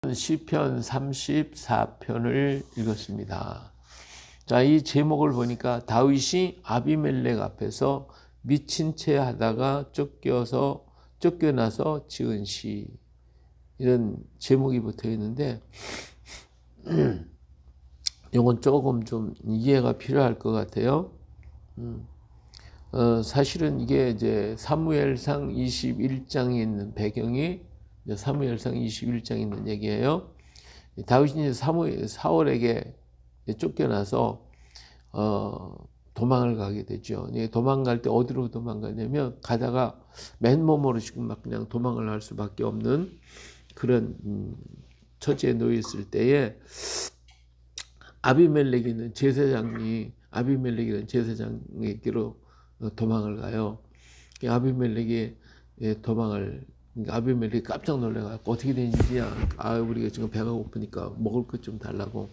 시편 34편을 읽었습니다. 자, 이 제목을 보니까 다윗이 아비멜렉 앞에서 미친 채 하다가 쫓겨나서 지은 시, 이런 제목이 붙어 있는데 이건 조금 좀 이해가 필요할 것 같아요. 사실은 이게 이제 사무엘상 21장에 있는 배경이 사무엘상 21장에 있는 얘기예요. 다윗이 사울에게 쫓겨나서 도망을 가게 되죠. 도망갈 때 어디로 도망가냐면 가다가 맨몸으로 지금 막 그냥 도망을 할 수밖에 없는 그런 처지에 놓여 있을 때에 아비멜렉이라는 제사장에게로 도망을 가요. 아비멜렉이 깜짝 놀래가지고 어떻게 된지야. 우리가 지금 배가 고프니까 먹을 것 좀 달라고.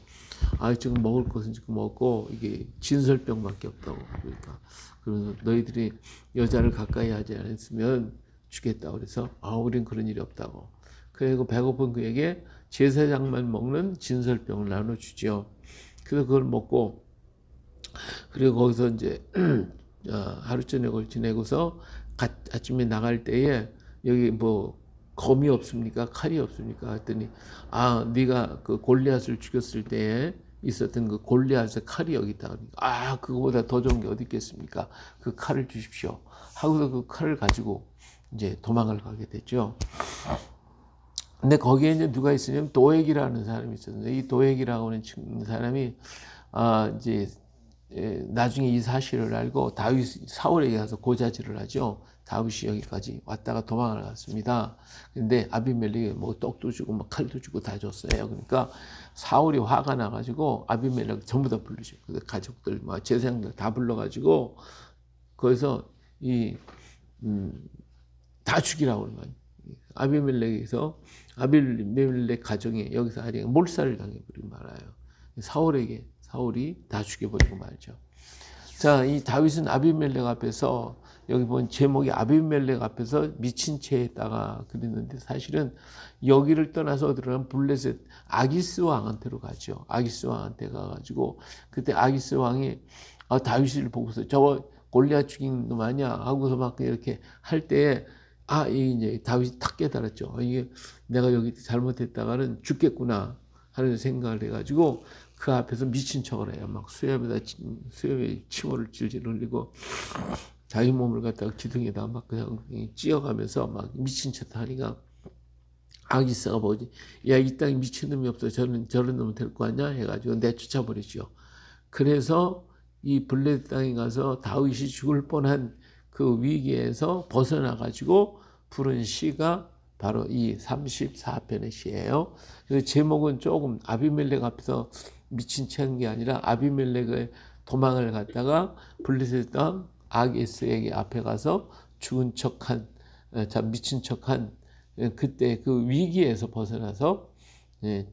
지금 먹을 것은 지금 없고 이게 진설병밖에 없다고. 그러니까 그래서 너희들이 여자를 가까이 하지 않았으면 죽겠다. 그래서 우린 그런 일이 없다고. 그리고 배고픈 그에게 제사장만 먹는 진설병을 나눠주죠. 그래서 그걸 먹고, 그리고 거기서 이제 하루 저녁을 지내고서 아침에 나갈 때에 여기 뭐 검이 없습니까? 칼이 없습니까? 했더니 네가 그 골리앗을 죽였을 때에 있었던 그 골리앗의 칼이 여기 있다. 그러니까 그거보다 더 좋은 게 어디 있겠습니까? 그 칼을 주십시오. 하고서 그 칼을 가지고 이제 도망을 가게 됐죠. 근데 거기에 이제 누가 있으냐면 도액이라는 사람이 있었는데, 이 도액이라고 하는 사람이 이제 나중에 이 사실을 알고 사울에게 가서 고자질을 하죠. 다윗이 여기까지 왔다가 도망을 갔습니다. 근데 아비멜렉이 뭐 떡도 주고 뭐 칼도 주고 다 줬어요. 그러니까 사울이 화가 나가지고 아비멜렉 전부 다 부르죠. 가족들, 제사장들 다 불러가지고 거기서 다 죽이라고 그러는 거예요. 아비멜렉 가정에 여기서 아리가 몰살을 당해버리고 말아요. 사울이 다 죽여버리고 말죠. 자, 이 다윗은 아비멜렉 앞에서, 여기 보면 제목이 아비멜렉 앞에서 미친 채 했다가 그랬는데, 사실은 여기를 떠나서 어디로 가면 블레셋 아기스 왕한테로 가죠. 아기스 왕한테 가가지고 그때 아기스 왕이 다윗을 보고서 저거 골리앗 죽인 놈 아니야 하고서 막 이렇게 할 때에 이제 다윗이 탁 깨달았죠. 이게 내가 여기 잘못했다가는 죽겠구나 하는 생각을 해가지고 그 앞에서 미친 척을 해요. 막 수염에 침을 질질 흘리고 자기 몸을 갖다가 기둥에다 막 그냥 찧어가면서 막 미친 척 하니까 아기스가 뭐지? 야, 이 땅에 미친 놈이 없어. 저런 놈을 데리고 왔냐? 해가지고 내쫓아버리죠. 그래서 이 블레셋 땅에 가서 다윗이 죽을 뻔한 그 위기에서 벗어나가지고 부른 시가 바로 이 34편의 시예요. 그래서 제목은 조금 아비멜렉 앞에서 미친 채 한 게 아니라 아비멜렉의 도망을 갔다가 블레셋 땅 아기스에게 앞에 가서 죽은 척한, 미친 척한 그때 그 위기에서 벗어나서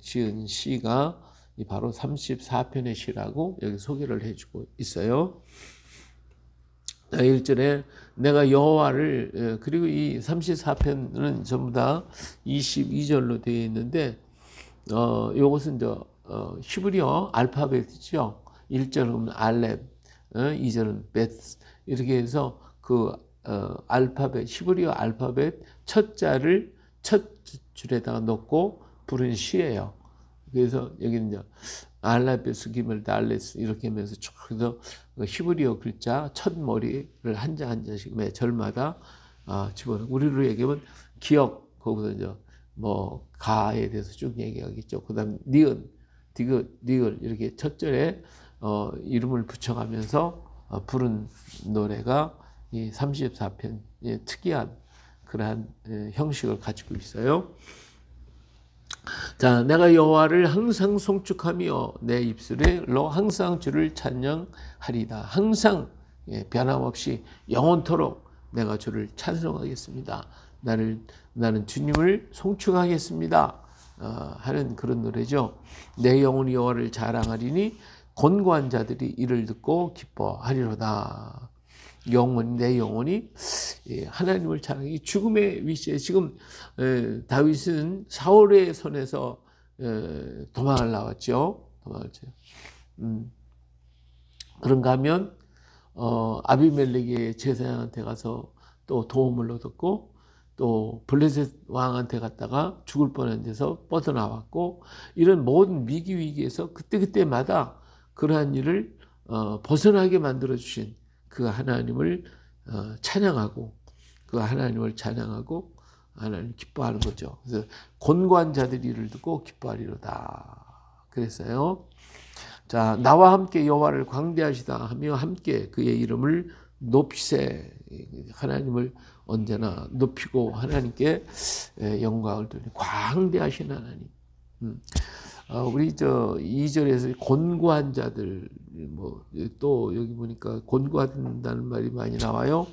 지은 시가 바로 34편의 시라고 여기 소개를 해주고 있어요. 1절에 내가 여호와를, 그리고 이 34편은 전부 다 22절로 되어 있는데, 요것은 히브리어 알파벳이죠. 1절은 알렙, 2절은 베스, 이렇게 해서 그 알파벳, 히브리어 알파벳 첫 자를 첫 줄에다가 넣고 부른 시예요. 그래서 여기는 이제 알라베스 기멜 달레스 이렇게 하면서 쭉 해서 히브리어 글자 첫 머리를 한 자 한 자씩 매 절마다 집어넣고, 우리로 얘기하면 기억, 거기서 이제 뭐 가에 대해서 쭉 얘기하겠죠. 그다음 니은, 디귿, 니을 이렇게 첫 절에 이름을 붙여가면서 부른 노래가 이 34편 특이한 그러한 형식을 가지고 있어요. 자, 내가 여호와를 항상 송축하며 내 입술로 항상 주를 찬양하리다. 항상 변함없이 영원토록 내가 주를 찬송하겠습니다. 나는 주님을 송축하겠습니다. 하는 그런 노래죠. 내 영혼이 여호와를 자랑하리니 곤고한 자들이 이를 듣고 기뻐하리로다. 영혼이, 내 영혼이 하나님을 찬양해. 이 죽음의 위치에 지금 다윗은 사울의 손에서 도망을 나왔죠. 도망했죠. 그런가 하면 아비멜렉의 제사장한테 가서 또 도움을 얻었고, 또 블레셋 왕한테 갔다가 죽을 뻔한 데서 뻗어나왔고, 이런 모든 위기에서 그때마다 그러한 일을 벗어나게 만들어 주신 그 하나님을 찬양하고, 그 하나님을 찬양하고 하나님 기뻐하는 거죠. 그래서 곤고한 자들이 이를 듣고 기뻐하리로다 그랬어요. 자, 나와 함께 여호와를 광대하시다 하며 함께 그의 이름을 높이세. 하나님을 언제나 높이고 하나님께 영광을 돌리는 광대하신 하나님. 우리 2절에서 곤고한 자들, 또 여기 보니까 곤고하다는 말이 많이 나와요.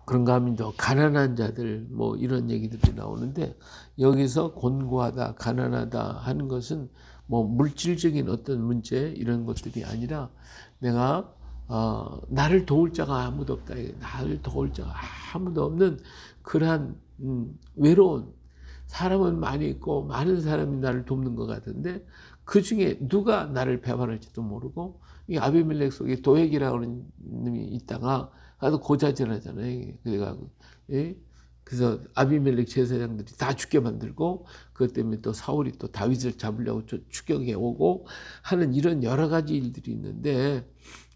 그런가 하면 또 가난한 자들, 이런 얘기들이 나오는데, 여기서 곤고하다, 가난하다 하는 것은 물질적인 어떤 문제 이런 것들이 아니라, 내가 나를 도울 자가 아무도 없다. 나를 도울 자가 아무도 없는 그러한 외로운, 사람은 많이 있고 많은 사람이 나를 돕는 것 같은데 그 중에 누가 나를 배반할지도 모르고, 이 아비멜렉 속에 도액이라고 하는 놈이 있다가 가서 고자질하잖아요. 그래서 아비멜렉 제사장들이 다 죽게 만들고, 그것 때문에 또 사울이 또 다윗을 잡으려고 추격해 오고 하는 이런 여러 가지 일들이 있는데,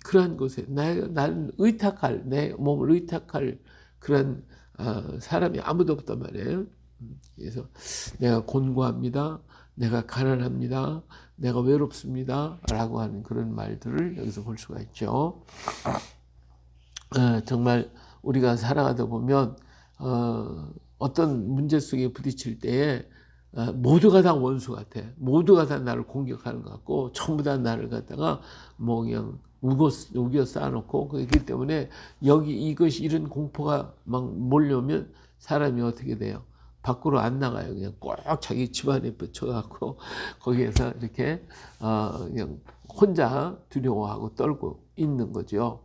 그러한 곳에 나는 의탁할, 내 몸을 의탁할 그런 사람이 아무도 없단 말이에요. 그래서 내가 곤고합니다, 내가 가난합니다, 내가 외롭습니다 라고 하는 그런 말들을 여기서 볼 수가 있죠. 정말 우리가 살아가다 보면 어떤 문제 속에 부딪힐 때에 모두가 다 원수 같아. 모두가 다 나를 공격하는 것 같고, 전부 다 나를 갖다가 그냥 우겨 쌓아놓고, 그렇기 때문에 이런 공포가 막 몰려오면 사람이 어떻게 돼요? 밖으로 안 나가요. 그냥 꼭 자기 집안에 붙여갖고 거기에서 이렇게 그냥 혼자 두려워하고 떨고 있는 거죠.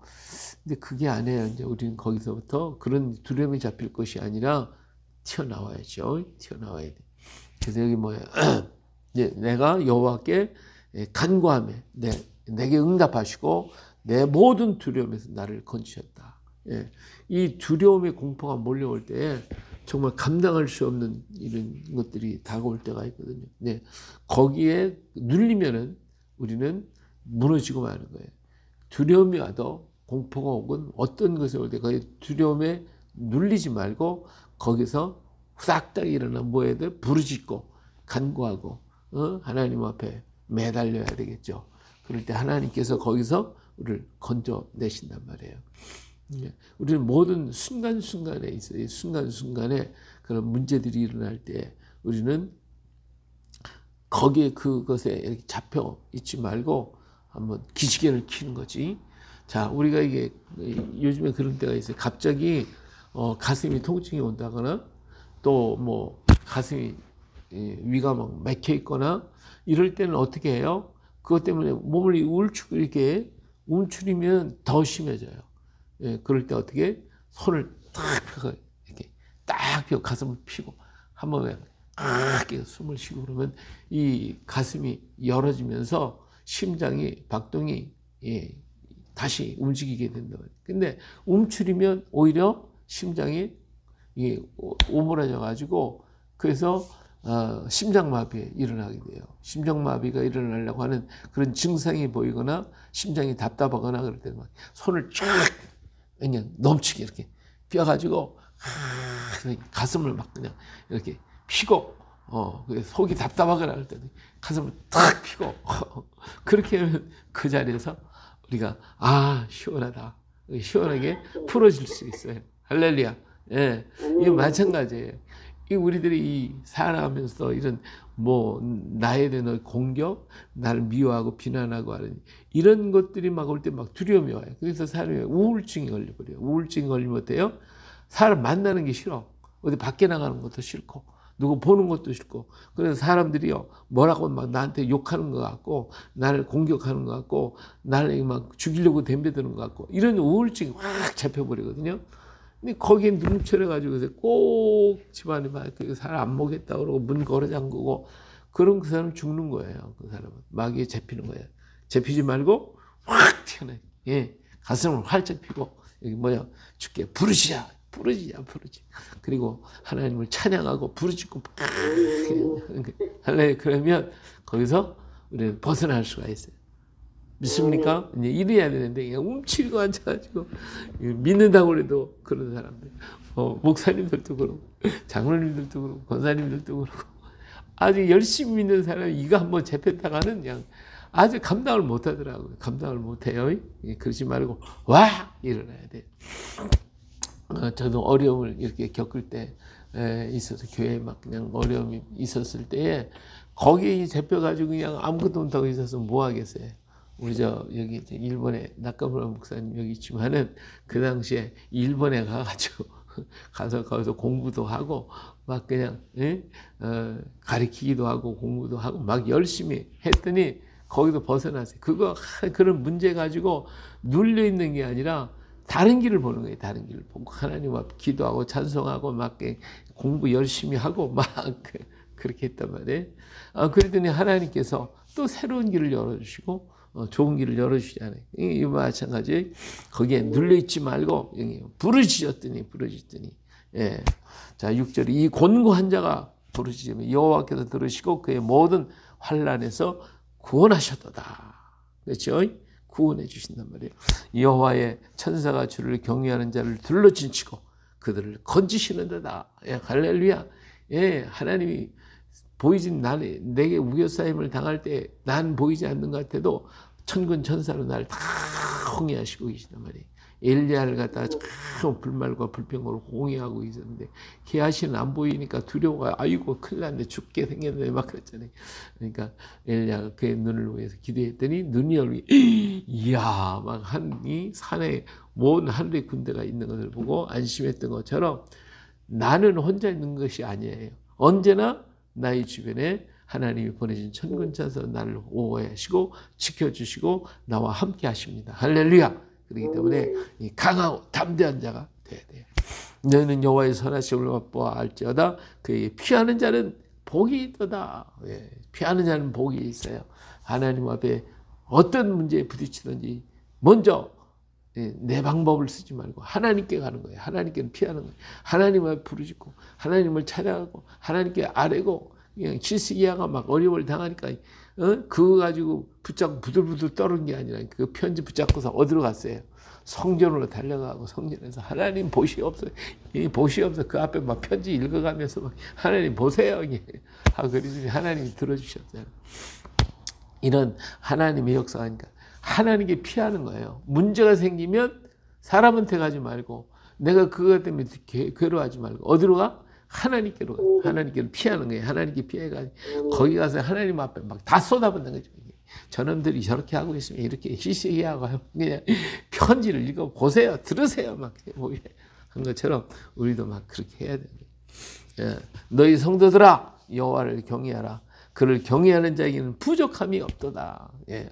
근데 그게 아니에요. 이제 우리는 거기서부터 그런 두려움이 잡힐 것이 아니라 튀어나와야죠. 튀어나와야 돼. 그래서 여기 이제 내가 여호와께 간구하며 내게 응답하시고 내 모든 두려움에서 나를 건지셨다. 이 두려움의 공포가 몰려올 때 정말 감당할 수 없는 이런 것들이 다가올 때가 있거든요. 거기에 눌리면은 우리는 무너지고 마는 거예요. 두려움이 와도, 공포가 오건 어떤 것이 올 때 거기 두려움에 눌리지 말고 거기서 후닥닥 일어나 뭐해야 돼? 부르짖고 간구하고 하나님 앞에 매달려야 되겠죠. 그럴 때 하나님께서 거기서 우리를 건져내신단 말이에요. 우리는 모든 순간순간에 있어요. 순간순간에 그런 문제들이 일어날 때 우리는 거기에 그것에 이렇게 잡혀 있지 말고 한번 기지개를 켜는 거지. 자, 우리가 이게 요즘에 그런 때가 있어요. 갑자기 가슴이 통증이 온다거나, 또 가슴이 위가 막 막혀 있거나 이럴 때는 어떻게 해요? 그것 때문에 몸을 이렇게 움츠리면 더 심해져요. 그럴 때 어떻게? 손을 딱 펴고 이렇게 딱 펴고 가슴을 펴고 한번 숨을 쉬고 그러면 이 가슴이 열어지면서 심장이 박동이 다시 움직이게 된다. 근데 움츠리면 오히려 심장이 오므라져 가지고, 그래서 심장마비에 일어나게 돼요. 심장마비가 일어나려고 하는 그런 증상이 보이거나 심장이 답답하거나 그럴 때는 막 손을 쫙 그냥 넘치게 이렇게 펴가지고 가슴을 막 그냥 이렇게 피고, 속이 답답하거나 할 때는 가슴을 탁 피고 그렇게 하면 그 자리에서 우리가 시원하다, 시원하게 풀어질 수 있어요. 할렐루야. 이거 마찬가지예요. 이 우리들이 살아가면서 이런 나에 대한 공격, 나를 미워하고 비난하고 하는 이런 것들이 막 올 때 막 두려움이 와요. 그래서 사람이 우울증이 걸려버려요. 우울증이 걸리면 어때요? 사람 만나는 게 싫어. 어디 밖에 나가는 것도 싫고, 누구 보는 것도 싫고. 그래서 사람들이요, 뭐라고 막 나한테 욕하는 것 같고, 나를 공격하는 것 같고, 나를 막 죽이려고 덤벼드는 것 같고, 이런 우울증이 확 잡혀버리거든요. 근데 거기에 눈치려가지고 꼭 집안에 막 사람 안 먹겠다 그러고 문 걸어 잠그고, 그럼 그 사람 죽는 거예요. 그 사람은. 마귀에 잡히는 거예요. 잡히지 말고 확 튀어나요. 예. 가슴을 활짝 펴고, 여기 뭐야, 주께 부르시자. 그리고 하나님을 찬양하고 부르짖고 할래. 그러면 거기서 우리는 벗어날 수가 있어요. 믿습니까? 이제 이래야 되는데 그냥 움츠리고 앉아가지고 믿는다고 해도 그런 사람들, 목사님들도 그러고 장로님들도 그러고 권사님들도 그러고 아주 열심히 믿는 사람이 이거 한번 잡혔다가는 그냥 아주 감당을 못하더라고요. 감당을 못해요. 그러지 말고 와 일어나야 돼. 저도 어려움을 이렇게 겪을 때 있어서 교회에 막 그냥 어려움이 있었을 때에 거기에 잡혀가지고 그냥 아무것도 못하고 있어서 뭐 하겠어요. 우리 여기 일본에 나카무라 목사님 여기 있지만은 그 당시에 일본에 가가지고 가서 거기서 공부도 하고 막 그냥 가르치기도 하고 공부도 하고 막 열심히 했더니 거기도 벗어났어요. 그런 문제 가지고 눌려 있는 게 아니라 다른 길을 보는 거예요. 다른 길을 보고 하나님 앞 기도하고 찬송하고 막 공부 열심히 하고 막 그렇게 했단 말이에요. 그랬더니 하나님께서 또 새로운 길을 열어주시고 좋은 길을 열어주시잖아요. 이 마찬가지 거기에 눌려있지 말고 부르짖었더니 예. 자 6절에 이 곤고한 자가 부르짖으면 여호와께서 들으시고 그의 모든 환난에서 구원하셨도다. 그렇죠? 구원해 주신단 말이에요. 여호와의 천사가 주를 경외하는 자를 둘러진치고 그들을 건지시는도다. 예, 할렐루야. 예, 하나님이 내게 우겨싸임을 당할 때 난 보이지 않는 것 같아도 천군 천사로 나를 다 홍해하시고 계시단 말이에요. 엘리야를 갖다가 참 불말과 불평으로 홍해하고 있었는데 게하시는 안 보이니까 두려워가 아이고 큰일 났네 죽게 생겼네 막 그랬잖아요. 그러니까 엘리야가 그의 눈을 위해서 기도했더니 눈이 열리 이야 막 이 산에 먼 하늘의 군대가 있는 것을 보고 안심했던 것처럼 나는 혼자 있는 것이 아니에요. 언제나 나의 주변에 하나님이 보내신 천군천사 나를 보호하시고 지켜주시고 나와 함께 하십니다. 할렐루야. 그렇기 때문에 강하고 담대한 자가 돼야 돼요. 너는 여호와의 선하심을 맛보아 알지어다. 그에게 피하는 자는 복이 있도다. 예, 피하는 자는 복이 있어요. 하나님 앞에 어떤 문제에 부딪히든지 먼저 내 방법을 쓰지 말고 하나님께 가는 거예요. 하나님께 피하는 거예요. 하나님 앞에 부르짖고 하나님을 찬양하고 하나님께 아뢰고 그냥 실시기야가 막 어려움을 당하니까 그거 가지고 붙잡고 부들부들 떠는 게 아니라 그 편지 붙잡고서 어디로 갔어요? 성전으로 달려가고 성전에서 하나님 보시 없어. 보시 없어. 그 앞에 막 편지 읽어가면서 막 하나님 보세요. 그러더니 하나님이 들어주셨어요. 이런 하나님의 역사하니까 하나님께 피하는 거예요. 문제가 생기면 사람한테 가지 말고 내가 그것 때문에 괴로워하지 말고 어디로 가? 하나님께로 가. 하나님께로 피하는 거예요. 하나님께 피해가지고 거기 가서 하나님 앞에 막 다 쏟아붓는 거죠. 저놈들이 저렇게 하고 있으면 이렇게 시시하고 그냥 편지를 읽어 보세요. 들으세요. 막 한 것처럼 우리도 막 그렇게 해야 됩니다. 예. 너희 성도들아 여호와를 경외하라. 그를 경외하는 자에게는 부족함이 없도다. 예.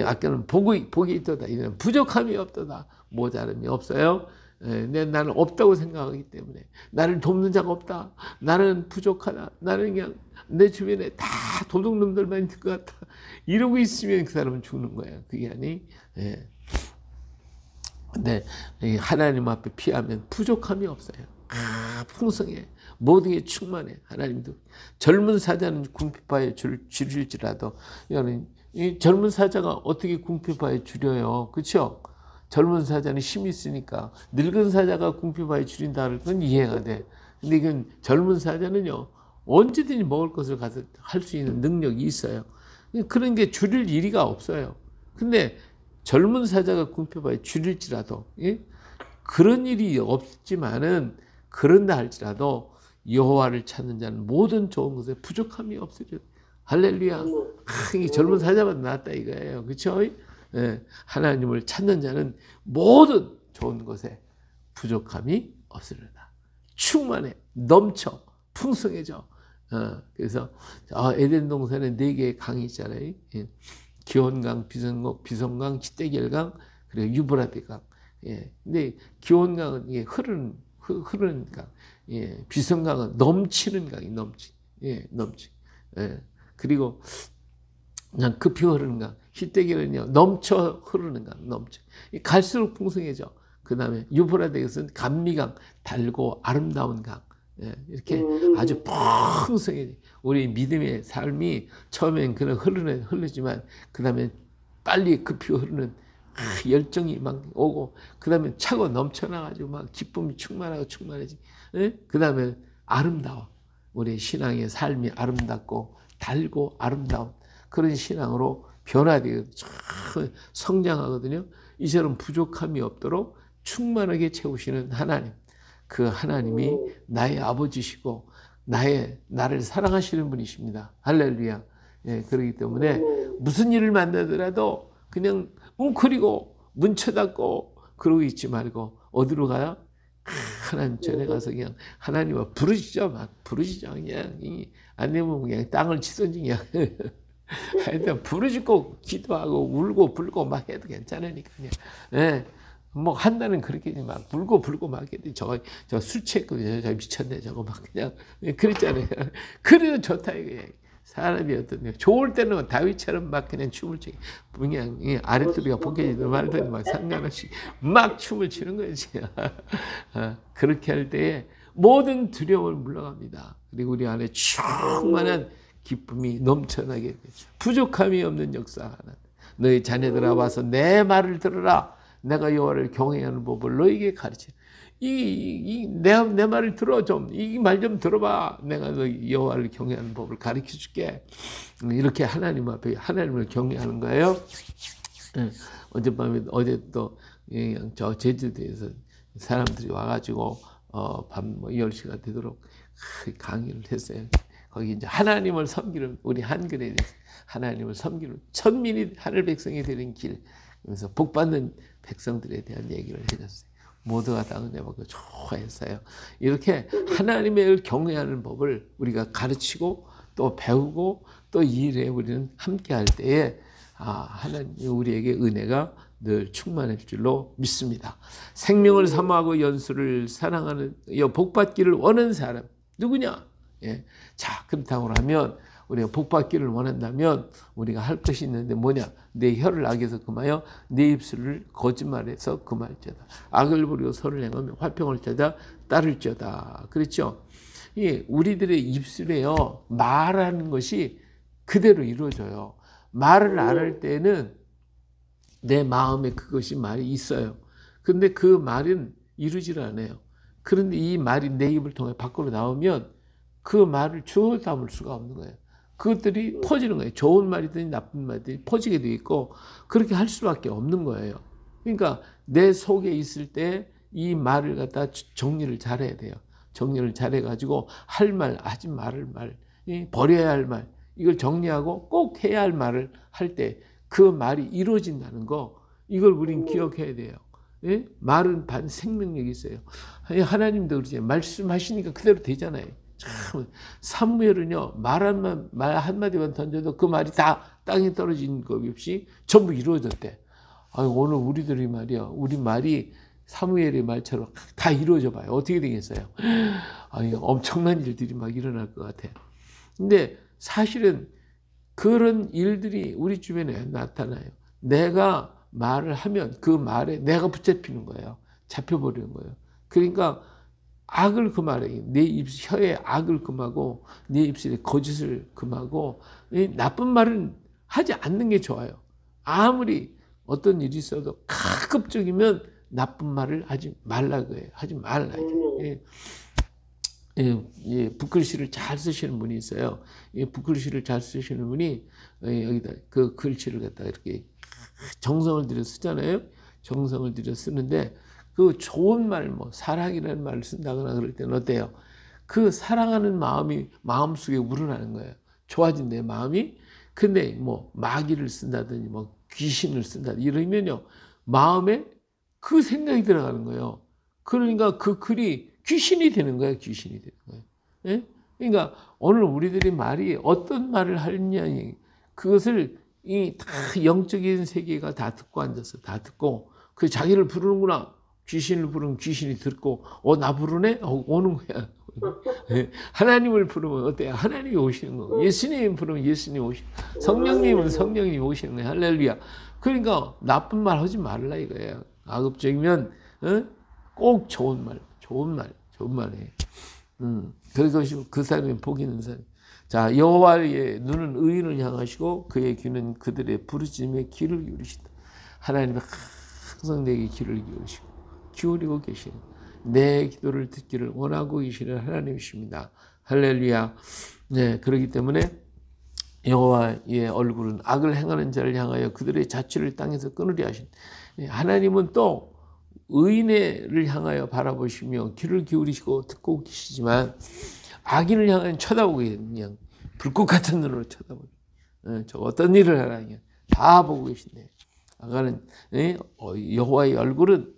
아까는 복이 있도다. 이는 부족함이 없도다. 모자람이 없어요. 나는 없다고 생각하기 때문에 나를 돕는 자가 없다. 나는 부족하다. 나는 그냥 내 주변에 다 도둑놈들만 있는 것 같다. 이러고 있으면 그 사람은 죽는 거예요. 그게 아니. 근데 하나님 앞에 피하면 부족함이 없어요. 풍성해. 모든 게 충만해. 하나님도 젊은 사자는 궁핍하에 줄일지라도 이 젊은 사자가 어떻게 궁핍하에 줄여요? 그렇죠? 젊은 사자는 힘이 있으니까 늙은 사자가 궁핍하에 줄인다는 건 이해가 돼. 근데 이건 젊은 사자는요 언제든지 먹을 것을 가서 할 수 있는 능력이 있어요. 그런 게 줄일 일이가 없어요. 근데 젊은 사자가 궁핍하에 줄일지라도 그런 일이 없지만은 그런다 할지라도 여호와를 찾는 자는 모든 좋은 것에 부족함이 없으리라. 할렐루야. 이 젊은 사자보다 낫다 이거예요. 그렇죠? 하나님을 찾는 자는 모든 좋은 것에 부족함이 없으리라. 충만해. 넘쳐. 풍성해져. 그래서 에덴 동산에 4개의 강이 있잖아요. 예. 기온강, 비송강, 히데겔강, 그리고 유브라데강. 예. 근데 기온강은 이게 흐르는 강, 예. 비송강은 넘치는 강이 예, 예. 그리고 그냥 급히 흐르는 강, 히데겔은요 넘쳐 흐르는 강, 넘쳐. 갈수록 풍성해져. 그 다음에 유브라데강은 감미강, 달고 아름다운 강. 예, 이렇게 아주 풍성해. 우리 믿음의 삶이 처음엔 그냥 흐르지만 그 다음에 빨리 급히 흐르는 열정이 막 오고 그 다음에 차고 넘쳐나가지고 막 기쁨이 충만해지. 예? 그 다음에 아름다워. 우리 신앙의 삶이 아름답고 달고 아름다운 그런 신앙으로 변화되고 성장하거든요. 이처럼 부족함이 없도록 충만하게 채우시는 하나님. 그 하나님이 나의 아버지시고 나를 사랑하시는 분이십니다. 할렐루야. 예, 그렇기 때문에 무슨 일을 만나더라도 그냥 웅크리고 문 쳐닫고 그러고 있지 말고 어디로 가요? 하나님 전에 가서 그냥 하나님을 부르시죠. 막 부르시죠. 그냥 안 되면 그냥 땅을 치든지 그냥 하여튼 부르짖고 기도하고 울고 불고 막 해도 괜찮으니까 그냥. 예. 뭐 한다는 그렇게 막 울고 불고 막 해도 저 술 취했거든요. 저 미쳤네 저거 막 그냥 그랬잖아요. 그래도 좋다 이거. 사람이 어떤 좋을 때는 다윗처럼 막 그냥 춤을 추고 그냥 아랫도리가 벗겨지든 말든 막 상관없이 막 춤을 추는 거지. 그렇게 할 때에 모든 두려움을 물러갑니다. 그리고 우리 안에 충만한 기쁨이 넘쳐나게 부족함이 없는 역사하는 너희 자녀들아 와서 내 말을 들으라. 내가 여호와를 경외하는 법을 너에게 가르쳐. 내 말을 들어 좀. 이 말 좀 들어봐. 내가 너 여호와를 경외하는 법을 가르쳐 줄게. 이렇게 하나님 앞에 하나님을 경외하는 거예요. 어제 또 저 제주도에서 사람들이 와가지고 밤 10시가 되도록 강의를 했어요. 거기 이제 하나님을 섬기는 우리 한글에 대해서 하나님을 섬기는 천민이 하늘 백성이 되는 길. 그래서 복받는 백성들에 대한 얘기를 해줬어요. 모두가 다 은혜 받고 좋아했어요. 이렇게 하나님을 경외하는 법을 우리가 가르치고 또 배우고 또 이 일에 우리는 함께 할 때에 하나님이 우리에게 은혜가 늘 충만할 줄로 믿습니다. 생명을 사모하고 연수를 사랑하는 복받기를 원하는 사람 누구냐? 예. 자, 그렇다고 하면 우리가 복받기를 원한다면 우리가 할 것이 있는데 뭐냐? 내 혀를 악에서 금하여 내 입술을 거짓말해서 금할지어다. 악을 부리고 선을 행하며 화평을 찾아 따를지어다. 그렇죠? 우리들의 입술에요 말하는 것이 그대로 이루어져요. 말을 안 할 때는 내 마음에 그것이 말이 있어요. 근데 그 말은 이루지를 않아요. 그런데 이 말이 내 입을 통해 밖으로 나오면 그 말을 주워 담을 수가 없는 거예요. 그것들이 퍼지는 거예요. 좋은 말이든 나쁜 말이든 퍼지게 돼 있고 그렇게 할 수밖에 없는 거예요. 그러니까 내 속에 있을 때 이 말을 갖다 정리를 잘해야 돼요. 정리를 잘해가지고 할 말, 하지 말을 말, 버려야 할 말 이걸 정리하고 꼭 해야 할 말을 할 때 그 말이 이루어진다는 거 이걸 우린 기억해야 돼요. 예? 말은 반 생명력이 있어요. 하나님도 그러지 말씀하시니까 그대로 되잖아요. 참 사무엘은요 말 한마디만 던져도 그 말이 다 땅에 떨어진 것 없이 전부 이루어졌대. 오늘 우리들이 말이야 우리 말이 사무엘의 말처럼 다 이루어져 봐요. 어떻게 되겠어요? 엄청난 일들이 막 일어날 것 같아. 근데 사실은 그런 일들이 우리 주변에 나타나요. 내가 말을 하면 그 말에 내가 붙잡히는 거예요. 잡혀버리는 거예요. 그러니까 악을 금하래. 내 혀에 악을 금하고 내 입술에 거짓을 금하고 나쁜 말은 하지 않는 게 좋아요. 아무리 어떤 일이 있어도 가급적이면 나쁜 말을 하지 말라고 해요. 하지 말라고. 붓글씨를 잘 쓰시는 분이 있어요. 붓글씨를 잘 쓰시는 분이 여기다 그 글씨를 갖다 이렇게 정성을 들여 쓰잖아요. 정성을 들여 쓰는데 그 좋은 말, 사랑이라는 말을 쓴다거나 그럴 때는 어때요? 그 사랑하는 마음이 마음속에 우러나는 거예요. 좋아진대, 마음이. 근데 마귀를 쓴다든지 귀신을 쓴다든지 이러면요, 마음에 그 생각이 들어가는 거예요. 그러니까 그 글이 귀신이 되는 거예요. 귀신이 되는 거예요. 예? 그러니까 오늘 우리들이 말이 어떤 말을 하느냐, 그것을 이 다 영적인 세계가 다 듣고 앉았어. 다 듣고 그 자기를 부르는구나. 귀신을 부르면 귀신이 듣고 나 부르네? 오는 거야. 하나님을 부르면 어때요? 하나님이 오시는 거고, 예수님 부르면 예수님 오시는 거고, 성령님은 성령님이 오시는 거예요. 할렐루야. 그러니까 나쁜 말 하지 말라 이거예요. 가급적이면 꼭 좋은 말 해. 그래서 그 사람이 복 있는 사람. 자, 여호와의 눈은 의인을 향하시고 그의 귀는 그들의 부르짖음에 귀를 기울이신다. 하나님은 항상 내게 귀를 기울이고 계시는, 내 기도를 듣기를 원하고 계시는 하나님이십니다. 할렐루야. 네, 그렇기 때문에 여호와의 얼굴은 악을 행하는 자를 향하여 그들의 자취를 땅에서 끊으려 하신. 하나님은 또 의인을 향하여 바라보시며 귀를 기울이시고 듣고 계시지만 악인을 향하여 쳐다보고 그냥 불꽃 같은 눈으로 쳐다보고, 저 어떤 일을 하라 그냥 다 보고 계신데, 아가는 여호와의 얼굴은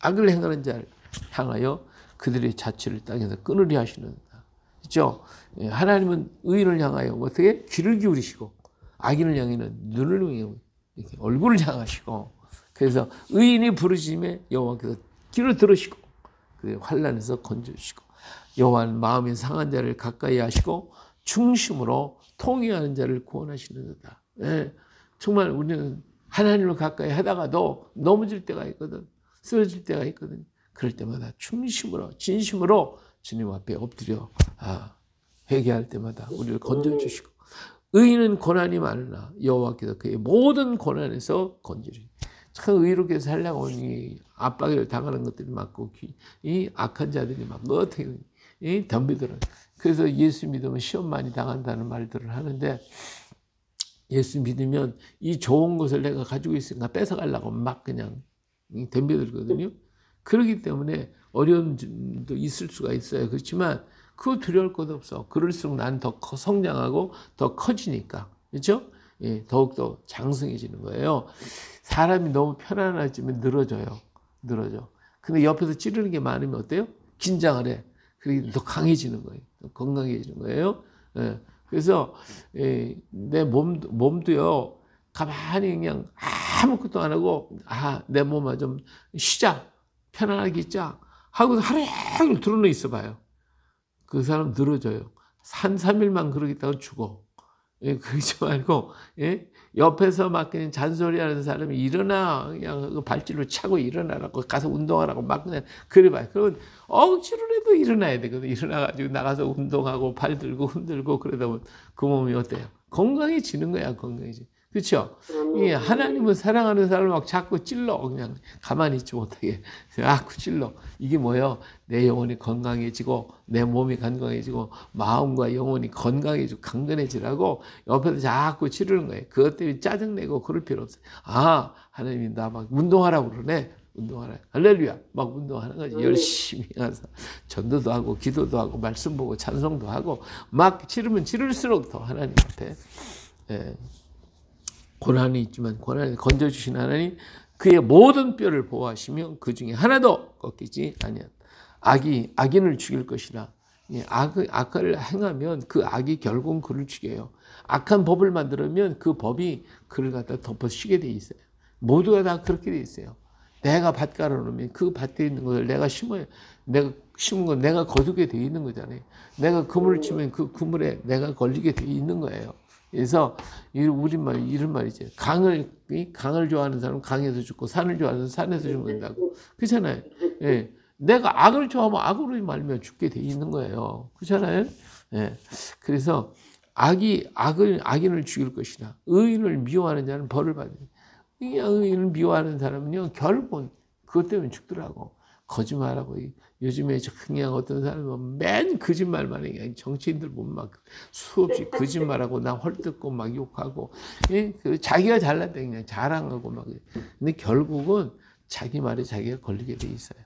악을 행하는 자를 향하여 그들의 자취를 땅에서 끊으려 하시는다. 그렇죠? 하나님은 의인을 향하여 어떻게 귀를 기울이시고 악인을 향해는 눈을 이렇게 얼굴을 향하시고, 그래서 의인이 부르짖음에 여호와께서 귀를 들으시고 그 환난에서 건져주시고, 여호와는 마음이 상한 자를 가까이 하시고 중심으로 통회하는 자를 구원하시는도다. 정말 우리는 하나님을 가까이 하다가도 넘어질 때가 있거든. 쓰러질 때가 있거든. 그럴 때마다 중심으로 진심으로 주님 앞에 엎드려 회개할 때마다 우리를 건져주시고, 의인은 고난이 많으나 여호와께서 그의 모든 고난에서 건지리. 참 의롭게 살려고 이 압박을 당하는 것들이 많고, 이 악한 자들이 막 어떻게 이 덤비들은. 그래서 예수 믿으면 시험 많이 당한다는 말들을 하는데, 예수 믿으면 이 좋은 것을 내가 가지고 있으니까 뺏어가려고 막 그냥 덤비들거든요. 그렇기 때문에 어려움도 있을 수가 있어요. 그렇지만 그거 두려울 것도 없어. 그럴수록 나는 더 성장하고 더 커지니까. 그렇죠? 예, 더욱더 장성해지는 거예요. 사람이 너무 편안해지면 늘어져. 근데 옆에서 찌르는 게 많으면 어때요? 긴장을 해. 그러기 더 강해지는 거예요. 더 건강해지는 거예요. 예, 그래서 내 몸도요, 가만히 그냥 아무것도 안 하고 내 몸아 좀 쉬자, 편안하게 있자 하고 하루 종일 드러누워 있어 봐요. 그 사람 늘어져요. 3일만 그러겠다고 죽어. 그러지 말고, 옆에서 막 그냥 잔소리하는 사람이 일어나, 그냥 발질로 차고 일어나라고, 가서 운동하라고 막 그냥 그래봐요. 그러면 억지로라도 일어나야 되거든. 일어나가지고 나가서 운동하고 발 들고 흔들고 그러다 보면 그 몸이 어때요? 건강해지는 거야, 건강해지. 그렇죠? 하나님은 사랑하는 사람을 막 자꾸 찔러. 그냥 가만히 있지 못하게 자꾸 찔러. 이게 뭐예요? 내 영혼이 건강해지고 내 몸이 건강해지고 마음과 영혼이 건강해지고 강건해지라고 옆에서 자꾸 치르는 거예요. 그것 때문에 짜증내고 그럴 필요 없어요. 하나님이 나 막 운동하라고 그러네. 운동하라. 할렐루야. 막 운동하는 거지. 열심히 가서 전도도 하고 기도도 하고 말씀 보고 찬송도 하고 막 치르면 치를수록 더 하나님 앞에 고난이 있지만 고난을 건져주신 하나님, 그의 모든 뼈를 보호하시며 그 중에 하나도 꺾이지 아니하다. 악인을 죽일 것이라. 악을 행하면 그 악이 결국은 그를 죽여요. 악한 법을 만들면 그 법이 그를 갖다 덮어씌게 돼 있어요. 모두가 다 그렇게 돼 있어요. 내가 밭 깔아놓으면 그 밭에 있는 것을 내가 심어요. 내가 심은 건 내가 거두게 돼 있는 거잖아요. 내가 그물을 치면 그 그물에 내가 걸리게 돼 있는 거예요. 그래서 우리말 이런 말이죠. 강을 좋아하는 사람은 강에서 죽고 산을 좋아하는 사람은 산에서 죽는다고. 그렇잖아요. 예. 내가 악을 좋아하면 악으로 말면 죽게 돼 있는 거예요. 그렇잖아요. 예. 그래서 악인을 죽일 것이다. 의인을 미워하는 자는 벌을 받는. 의인을 미워하는 사람은요, 결국은 그것 때문에 죽더라고. 거짓말하고. 요즘에 그냥 어떤 사람은 맨 거짓말만 해. 정치인들 보면 막 수없이 거짓말하고 나 헐뜯고 막 욕하고, 자기가 잘났다 그냥 자랑하고 막. 근데 결국은 자기 말에 자기가 걸리게 돼 있어요.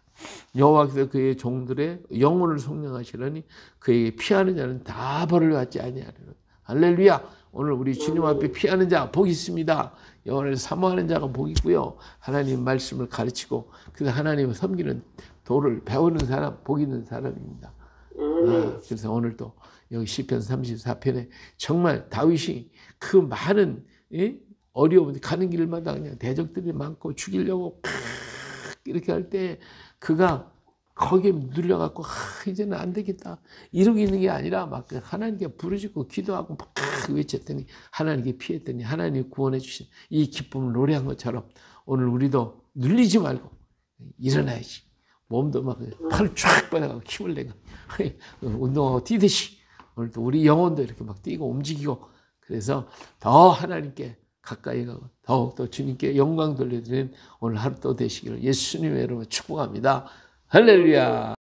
여호와께서 그의 종들의 영혼을 속량하시려니 그에게 피하는 자는 다 벌을 받지 아니하리라. 할렐루야. 오늘 우리 주님 앞에 피하는 자 복 있습니다. 영혼을 사모하는 자가 복 있고요. 하나님 말씀을 가르치고 그래서 하나님을 섬기는 도를 배우는 사람 복 있는 사람입니다. 그래서 오늘도 여기 시편 34편에 정말 다윗이 그 많은 어려움, 가는 길마다 그냥 대적들이 많고 죽이려고 이렇게 할 때 그가 거기에 눌려갖고 이제는 안 되겠다 이러고 있는 게 아니라 막 하나님께 부르짖고 기도하고 막 외쳤더니 하나님께 피했더니 하나님이 구원해 주신 이 기쁨을 노래한 것처럼 오늘 우리도 눌리지 말고 일어나야지. 몸도 막 팔을 쫙 뻗어가고 힘을 내고 운동하고 뛰듯이 오늘도 우리 영혼도 이렇게 막 뛰고 움직이고 그래서 더 하나님께 가까이 가고 더욱더 주님께 영광 돌려드리는 오늘 하루 또 되시기를 예수님의 이름으로 축복합니다. 할렐루야.